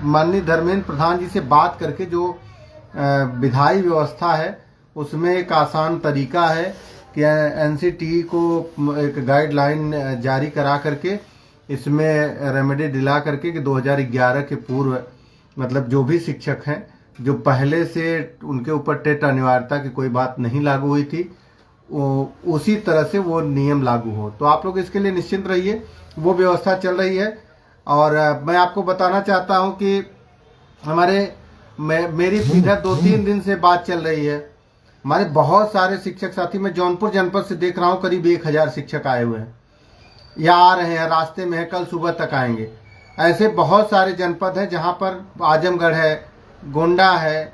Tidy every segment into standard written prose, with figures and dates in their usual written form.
माननीय धर्मेंद्र प्रधान जी से बात करके जो विधायी व्यवस्था है उसमें एक आसान तरीका है कि एनसीटी को एक गाइडलाइन जारी करा करके इसमें रेमेडी दिला करके कि 2011 के पूर्व मतलब जो भी शिक्षक हैं जो पहले से उनके ऊपर टेट अनिवार्यता की कोई बात नहीं लागू हुई थी उसी तरह से वो नियम लागू हो। तो आप लोग इसके लिए निश्चिंत रहिए, वो व्यवस्था चल रही है। और मैं आपको बताना चाहता हूं कि मेरी इधर 2-3 दिन से बात चल रही है। हमारे बहुत सारे शिक्षक साथी, मैं जौनपुर जनपद से देख रहा हूं करीब 1000 शिक्षक आए हुए हैं या आ रहे हैं, रास्ते में है, कल सुबह तक आएंगे। ऐसे बहुत सारे जनपद हैं जहां पर आजमगढ़ है, गोंडा है,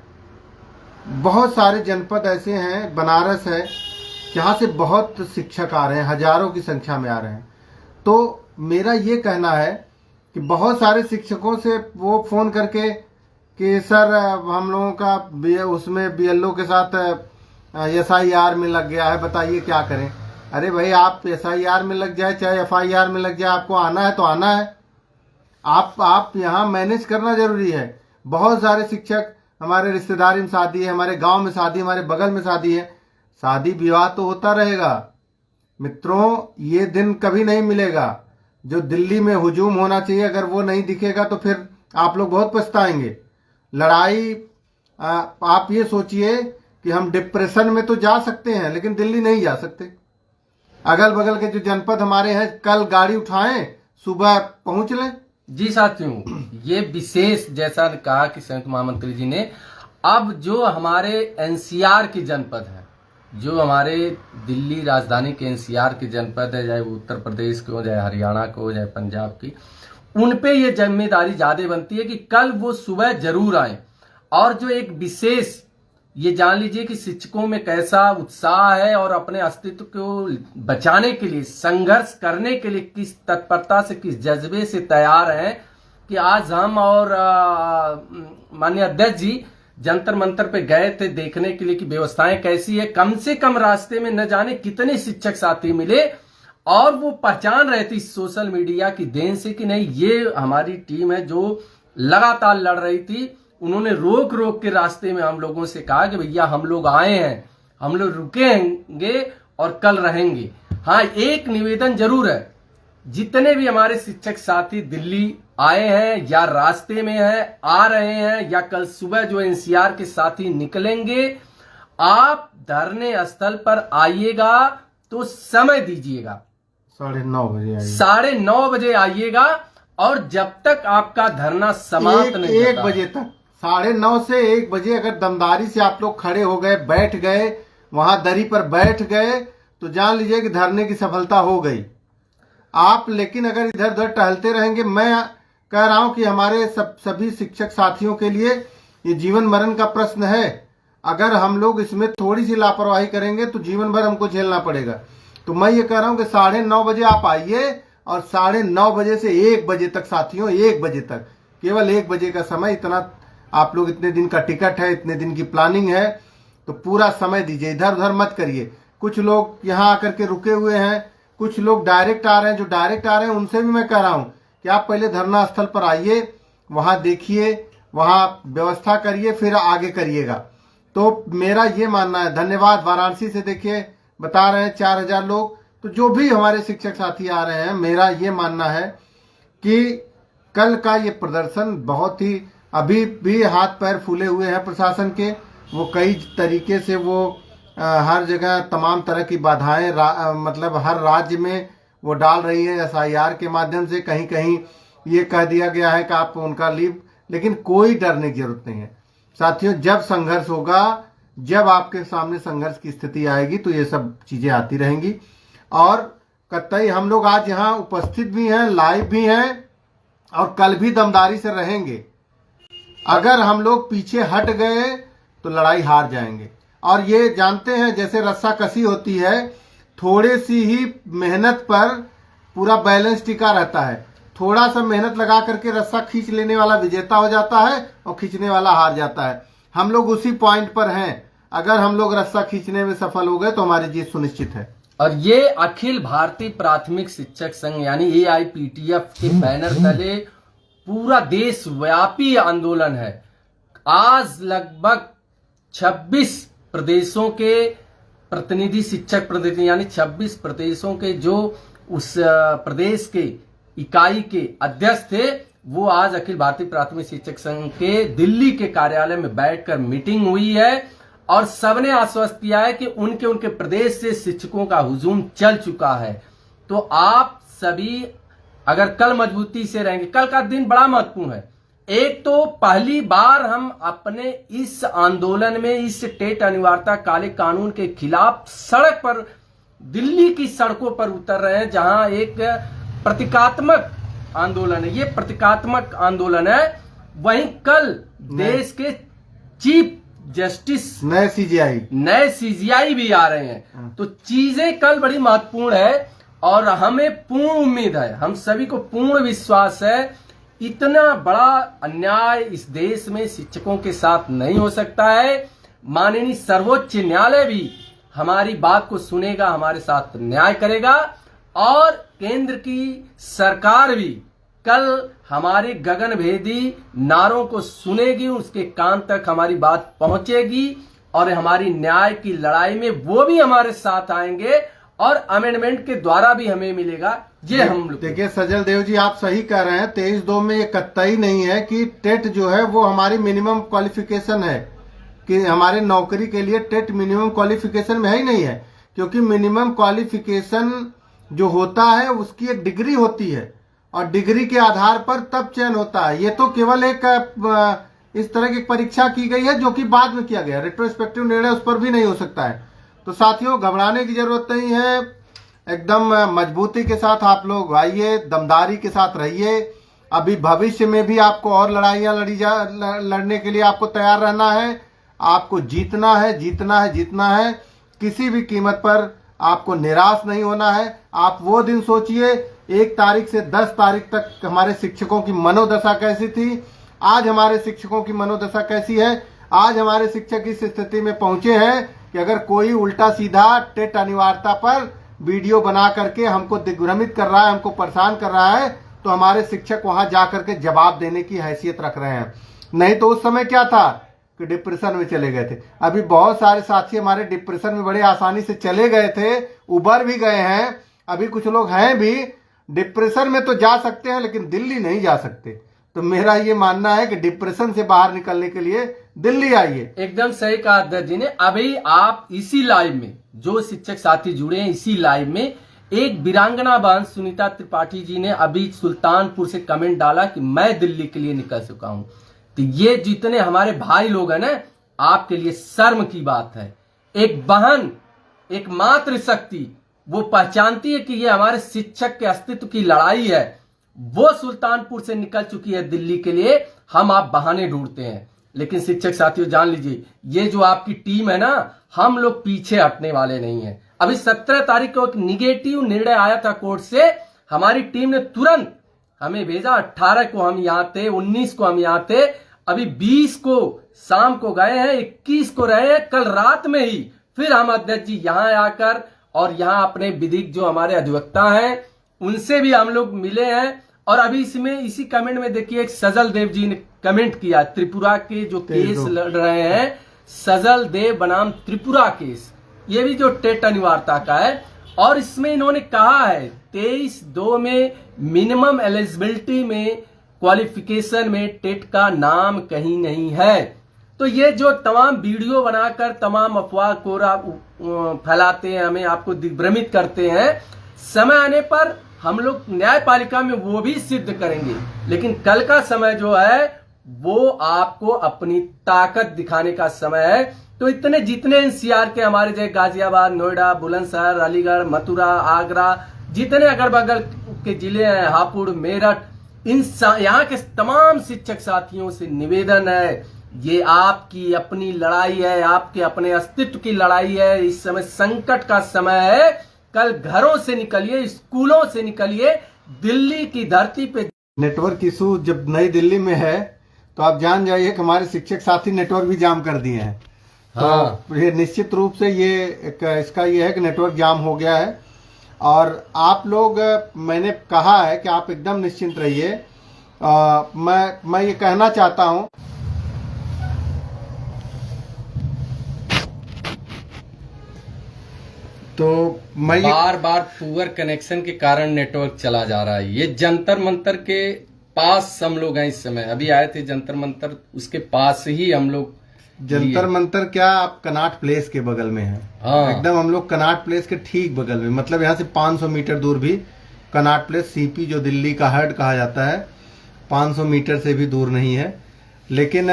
बहुत सारे जनपद ऐसे हैं, बनारस है, जहां से बहुत शिक्षक आ रहे हैं, हजारों की संख्या में आ रहे हैं। तो मेरा ये कहना है कि बहुत सारे शिक्षकों से वो फोन करके कि सर हम लोगों का उसमें BLO के साथ SIR में लग गया है, बताइए क्या करें। अरे भाई, आप SIR में लग जाए चाहे FIR में लग जाए, आपको आना है तो आना है। आप यहाँ मैनेज करना जरूरी है। बहुत सारे शिक्षक, हमारे रिश्तेदारी में शादी है, हमारे गांव में शादी, हमारे बगल में शादी है, शादी विवाह तो होता रहेगा मित्रों। ये दिन कभी नहीं मिलेगा जो दिल्ली में हुजूम होना चाहिए, अगर वो नहीं दिखेगा तो फिर आप लोग बहुत पछताएंगे। लड़ाई, आप ये सोचिए कि हम डिप्रेशन में तो जा सकते हैं लेकिन दिल्ली नहीं जा सकते। अगल बगल के जो जनपद हमारे हैं, कल गाड़ी उठाएं, सुबह पहुंच लें। जी साथियों, ये विशेष जैसा कहा कि संयुक्त महामंत्री जी ने, अब जो हमारे NCR के जनपद हैं, जो हमारे दिल्ली राजधानी के NCR के जनपद है, चाहे वो उत्तर प्रदेश के हो, चाहे हरियाणा के हो, चाहे पंजाब की, उन पे ये जिम्मेदारी ज्यादा बनती है कि कल वो सुबह जरूर आए। और जो एक विशेष, ये जान लीजिए कि शिक्षकों में कैसा उत्साह है और अपने अस्तित्व को बचाने के लिए, संघर्ष करने के लिए किस तत्परता से, किस जज्बे से तैयार हैं कि आज हम और माननीय अध्यक्ष जी जंतर मंतर पे गए थे देखने के लिए कि व्यवस्थाएं कैसी है। कम से कम रास्ते में न जाने कितने शिक्षक साथी मिले और वो पहचान रहे थे सोशल मीडिया की देन से कि नहीं, ये हमारी टीम है जो लगातार लड़ रही थी। उन्होंने रोक रोक के रास्ते में हम लोगों से कहा कि भैया हम लोग आए हैं, हम लोग रुकेंगे और कल रहेंगे। हाँ, एक निवेदन जरूर है, जितने भी हमारे शिक्षक साथी दिल्ली आए हैं या रास्ते में हैं, आ रहे हैं या कल सुबह जो NCR के साथी निकलेंगे, आप धरने स्थल पर आइएगा तो समय दीजिएगा, 9:30 बजे आइए, 9:30 बजे आइएगा। और जब तक आपका धरना समाप्त नहीं होता, 1 बजे तक, 9:30 से 1 बजे अगर दमदारी से आप लोग खड़े हो गए, बैठ गए, वहां दरी पर बैठ गए, तो जान लीजिए कि धरने की सफलता हो गई। आप लेकिन अगर इधर उधर टहलते रहेंगे, मैं कह रहा हूं कि हमारे सभी शिक्षक साथियों के लिए ये जीवन मरण का प्रश्न है। अगर हम लोग इसमें थोड़ी सी लापरवाही करेंगे तो जीवन भर हमको झेलना पड़ेगा। तो मैं ये कह रहा हूं कि 9:30 बजे आप आइए और 9:30 बजे से 1 बजे तक साथियों, 1 बजे तक, केवल 1 बजे का समय, इतना आप लोग, इतने दिन का टिकट है, इतने दिन की प्लानिंग है, तो पूरा समय दीजिए, इधर उधर मत करिए। कुछ लोग यहाँ आकर के रुके हुए हैं, कुछ लोग डायरेक्ट आ रहे हैं। जो डायरेक्ट आ रहे हैं उनसे भी मैं कह रहा हूं कि आप पहले धरना स्थल पर आइए, वहां देखिए, वहां व्यवस्था करिए, फिर आगे करिएगा। तो मेरा ये मानना है। धन्यवाद। वाराणसी से देखिए बता रहे हैं 4000 लोग। तो जो भी हमारे शिक्षक साथी आ रहे हैं, मेरा ये मानना है कि कल का ये प्रदर्शन बहुत ही, अभी भी हाथ पैर फूले हुए हैं प्रशासन के। वो कई तरीके से वो हर जगह तमाम तरह की बाधाएं मतलब हर राज्य में वो डाल रही है SIR के माध्यम से। कहीं कहीं ये कह दिया गया है कि आप उनका लीव, लेकिन कोई डरने की जरूरत नहीं है साथियों। जब संघर्ष होगा, जब आपके सामने संघर्ष की स्थिति आएगी तो ये सब चीजें आती रहेंगी। और कतई हम लोग आज यहाँ उपस्थित भी हैं, लाइव भी हैं और कल भी दमदारी से रहेंगे। अगर हम लोग पीछे हट गए तो लड़ाई हार जाएंगे। और ये जानते हैं, जैसे रस्सा कसी होती है, थोड़ी सी ही मेहनत पर पूरा बैलेंस टिका रहता है। थोड़ा सा मेहनत लगा करके रस्सा खींच लेने वाला विजेता हो जाता है और खींचने वाला हार जाता है। हम लोग उसी पॉइंट पर हैं। अगर हम लोग रस्सा खींचने में सफल हो गए तो हमारी जीत सुनिश्चित है। और ये अखिल भारतीय प्राथमिक शिक्षक संघ यानी AIPTF के बैनर तले पूरा देशव्यापी आंदोलन है। आज लगभग 26 प्रदेशों के प्रतिनिधि, शिक्षक प्रतिनिधि यानी 26 प्रदेशों के जो उस प्रदेश के इकाई के अध्यक्ष थे, वो आज अखिल भारतीय प्राथमिक शिक्षक संघ के दिल्ली के कार्यालय में बैठकर मीटिंग हुई है और सबने आश्वस्त किया है कि उनके उनके प्रदेश से शिक्षकों का हुजूम चल चुका है। तो आप सभी अगर कल मजबूती से रहेंगे, कल का दिन बड़ा महत्वपूर्ण है। एक तो पहली बार हम अपने इस आंदोलन में, इस टेट अनिवार्यता काले कानून के खिलाफ सड़क पर, दिल्ली की सड़कों पर उतर रहे हैं, जहां एक प्रतीकात्मक आंदोलन है। ये प्रतीकात्मक आंदोलन है। वहीं कल देश के चीफ जस्टिस, नए सीजीआई भी आ रहे हैं। तो चीजें कल बड़ी महत्वपूर्ण है और हमें पूर्ण उम्मीद है, हम सभी को पूर्ण विश्वास है, इतना बड़ा अन्याय इस देश में शिक्षकों के साथ नहीं हो सकता है। माननीय सर्वोच्च न्यायालय भी हमारी बात को सुनेगा, हमारे साथ न्याय करेगा और केंद्र की सरकार भी कल हमारे गगनभेदी नारों को सुनेगी, उसके कान तक हमारी बात पहुंचेगी और हमारी न्याय की लड़ाई में वो भी हमारे साथ आएंगे और अमेंडमेंट के द्वारा भी हमें मिलेगा। ये हम लोग देखिए सजल देव जी, आप सही कह रहे हैं। 23-2 में ये कतई नहीं है कि टेट जो है वो हमारी मिनिमम क्वालिफिकेशन है, कि हमारे नौकरी के लिए टेट मिनिमम क्वालिफिकेशन में है ही नहीं है। क्योंकि मिनिमम क्वालिफिकेशन जो होता है उसकी एक डिग्री होती है और डिग्री के आधार पर तब चयन होता है। ये तो केवल एक इस तरह की परीक्षा की गई है जो कि बाद में किया गया, रेट्रोस्पेक्टिव निर्णय उस पर भी नहीं हो सकता है। तो साथियों, घबराने की जरूरत नहीं है, एकदम मजबूती के साथ आप लोग आइए, दमदारी के साथ रहिए। अभी भविष्य में भी आपको और लड़ाइयां लड़ने के लिए आपको तैयार रहना है। आपको जीतना है, जीतना है, जीतना है। किसी भी कीमत पर आपको निराश नहीं होना है। आप वो दिन सोचिए 1 तारीख से 10 तारीख तक हमारे शिक्षकों की मनोदशा कैसी थी, आज हमारे शिक्षकों की मनोदशा कैसी है। आज हमारे शिक्षक इस स्थिति में पहुंचे हैं कि अगर कोई उल्टा सीधा टेट अनिवार्यता पर वीडियो बना करके हमको दिग्भ्रमित कर रहा है, हमको परेशान कर रहा है, तो हमारे शिक्षक वहां जा करके जवाब देने की हैसियत रख रहे हैं। नहीं तो उस समय क्या था कि डिप्रेशन में चले गए थे। अभी बहुत सारे साथी हमारे डिप्रेशन में बड़े आसानी से चले गए थे, उबर भी गए हैं। अभी कुछ लोग हैं भी, डिप्रेशन में तो जा सकते हैं लेकिन दिल्ली नहीं जा सकते। तो मेरा ये मानना है कि डिप्रेशन से बाहर निकलने के लिए दिल्ली आइए। एकदम सही कहा अध्यक्ष जी ने। अभी आप इसी लाइव में जो शिक्षक साथी जुड़े हैं, इसी लाइव में एक वीरांगना बहन सुनीता त्रिपाठी जी ने अभी सुल्तानपुर से कमेंट डाला कि मैं दिल्ली के लिए निकल चुका हूं। तो ये जितने हमारे भाई लोग हैं ना, आपके लिए शर्म की बात है। एक बहन, एक मातृशक्ति, वो पहचानती है कि ये हमारे शिक्षक के अस्तित्व की लड़ाई है, वो सुल्तानपुर से निकल चुकी है दिल्ली के लिए। हम आप बहाने ढूंढते हैं, लेकिन शिक्षक साथियों जान लीजिए, ये जो आपकी टीम है ना, हम लोग पीछे हटने वाले नहीं है। अभी 17 तारीख को एक निगेटिव निर्णय आया था कोर्ट से, हमारी टीम ने तुरंत हमें भेजा। 18 को हम यहाँ थे, 19 को हम यहाँ थे, अभी 20 को शाम को गए हैं, 21 को रहे हैं। कल रात में ही फिर हम अध्यक्ष जी यहाँ आकर और यहाँ अपने विधिक जो हमारे अधिवक्ता हैं उनसे भी हम लोग मिले हैं। और अभी इसमें इसी कमेंट में देखिए एक सजल देव जी ने कमेंट किया, त्रिपुरा के जो केस लड़ रहे हैं, सजल देव बनाम त्रिपुरा केस, ये भी जो टेट अनिवार्यता का है। और इसमें इन्होंने कहा है 23-2 में मिनिमम एलिजिबिलिटी में, क्वालिफिकेशन में टेट का नाम कहीं नहीं है। तो ये जो तमाम वीडियो बनाकर तमाम अफवाह को फैलाते हैं, हमें आपको दिग्भ्रमित करते हैं, समय आने पर हम लोग न्यायपालिका में वो भी सिद्ध करेंगे। लेकिन कल का समय जो है वो आपको अपनी ताकत दिखाने का समय है। तो इतने जितने एनसीआर के हमारे जैसे गाजियाबाद, नोएडा, बुलंदशहर, अलीगढ़, मथुरा, आगरा, जितने अगल बगल के जिले हैं, हापुड़, मेरठ, इन यहाँ के तमाम शिक्षक साथियों से निवेदन है, ये आपकी अपनी लड़ाई है, आपके अपने अस्तित्व की लड़ाई है। इस समय संकट का समय है। कल घरों से निकलिए, स्कूलों से निकलिए, दिल्ली की धरती पे। नेटवर्क इशू जब नई दिल्ली में है तो आप जान जाइए कि हमारे शिक्षक साथी नेटवर्क भी जाम कर दिए हैं। हाँ। तो ये निश्चित रूप से ये इसका ये है कि नेटवर्क जाम हो गया है। और आप लोग, मैंने कहा है कि आप एकदम निश्चिंत रहिए मैं ये कहना चाहता हूं तो मैं ये बार बार पुअर कनेक्शन के कारण नेटवर्क चला जा रहा है। ये जंतर मंतर के पास हम लोग हैं इस समय, अभी आए थे जंतर मंतर, उसके पास ही हम लोग। जंतर मंतर क्या, आप कनॉट प्लेस के बगल में है। हाँ। एकदम हम लोग कनॉट प्लेस के ठीक बगल में, मतलब यहाँ से 500 मीटर दूर भी कनॉट प्लेस, सीपी जो दिल्ली का हेड कहा जाता है, 500 मीटर से भी दूर नहीं है। लेकिन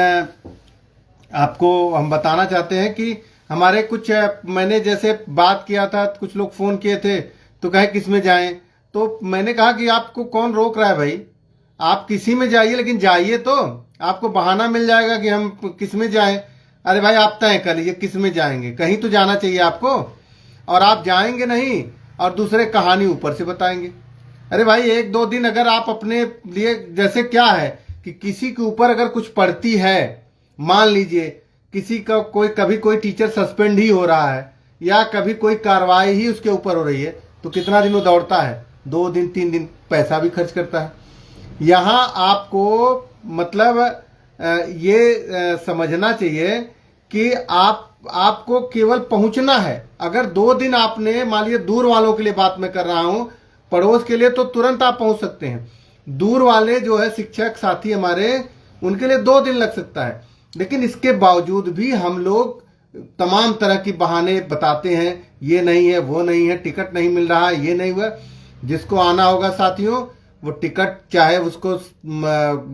आपको हम बताना चाहते हैं कि हमारे कुछ, मैंने जैसे बात किया था, कुछ लोग फोन किए थे तो कहे किस में जाएं, तो मैंने कहा कि आपको कौन रोक रहा है भाई, आप किसी में जाइए, लेकिन जाइए तो, आपको बहाना मिल जाएगा कि हम किस में जाएं। अरे भाई आप तय कर लीजिए किस में जाएंगे, कहीं तो जाना चाहिए आपको, और आप जाएंगे नहीं और दूसरे कहानी ऊपर से बताएंगे। अरे भाई 1-2 दिन अगर आप अपने लिए, जैसे क्या है कि किसी के ऊपर अगर कुछ पड़ती है, मान लीजिए किसी का कभी कोई टीचर सस्पेंड ही हो रहा है या कभी कोई कार्रवाई ही उसके ऊपर हो रही है, तो कितना दिन वो दौड़ता है, 2 दिन 3 दिन पैसा भी खर्च करता है। यहाँ आपको मतलब ये समझना चाहिए कि आपको केवल पहुंचना है। अगर 2 दिन आपने, मान लीजिए दूर वालों के लिए बात मैं कर रहा हूं, पड़ोस के लिए तो तुरंत आप पहुंच सकते हैं, दूर वाले जो है शिक्षक साथी हमारे, उनके लिए 2 दिन लग सकता है। लेकिन इसके बावजूद भी हम लोग तमाम तरह की बहाने बताते हैं, ये नहीं है, वो नहीं है, टिकट नहीं मिल रहा है, ये नहीं हुआ। जिसको आना होगा साथियों, वो टिकट चाहे उसको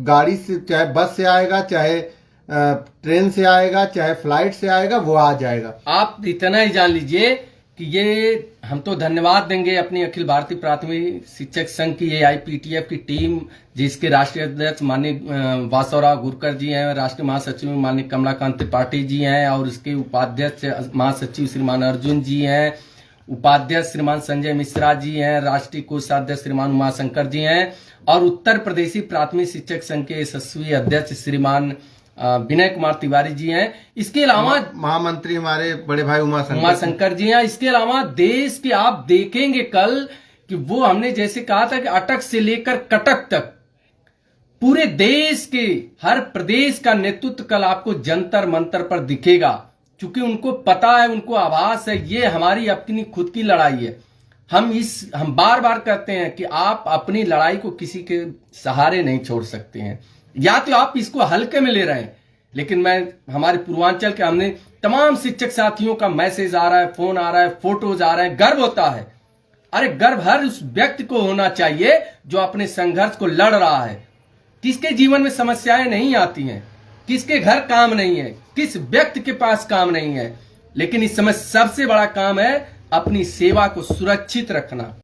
गाड़ी से, चाहे बस से आएगा, चाहे ट्रेन से आएगा, चाहे फ्लाइट से आएगा, वो आ जाएगा। आप इतना ही जान लीजिए कि ये, हम तो धन्यवाद देंगे अपनी अखिल भारतीय प्राथमिक शिक्षक संघ की, AIPTF की टीम, जिसके राष्ट्रीय अध्यक्ष माननीय वासवराव गुरकर जी हैं, राष्ट्रीय महासचिव माननीय कमलाकांत त्रिपाठी जी हैं, और उसके उपाध्यक्ष महासचिव श्रीमान अर्जुन जी हैं, उपाध्यक्ष श्रीमान संजय मिश्रा जी हैं, राष्ट्रीय कोषाध्यक्ष श्रीमान उमाशंकर जी हैं, और उत्तर प्रदेशी प्राथमिक शिक्षक संघ के यशस्वी अध्यक्ष श्रीमान विनय कुमार तिवारी जी हैं। इसके अलावा महामंत्री हमारे बड़े भाई उमाशंकर जी हैं। इसके अलावा देश के, आप देखेंगे कल कि वो, हमने जैसे कहा था कि अटक से लेकर कटक तक पूरे देश के हर प्रदेश का नेतृत्व कल आपको जंतर मंतर पर दिखेगा, क्योंकि उनको पता है, उनको आभास है, ये हमारी अपनी खुद की लड़ाई है। हम बार बार कहते हैं कि आप अपनी लड़ाई को किसी के सहारे नहीं छोड़ सकते हैं, या तो आप इसको हल्के में ले रहे हैं। लेकिन मैं, हमारे पूर्वांचल के, हमने तमाम शिक्षक साथियों का मैसेज आ रहा है, फोन आ रहा है, फोटोज आ रहे हैं, गर्व होता है। अरे गर्व हर उस व्यक्ति को होना चाहिए जो अपने संघर्ष को लड़ रहा है। किसके जीवन में समस्याएं नहीं आती हैं, किसके घर काम नहीं है, किस व्यक्ति के पास काम नहीं है, लेकिन इस समय सबसे बड़ा काम है अपनी सेवा को सुरक्षित रखना।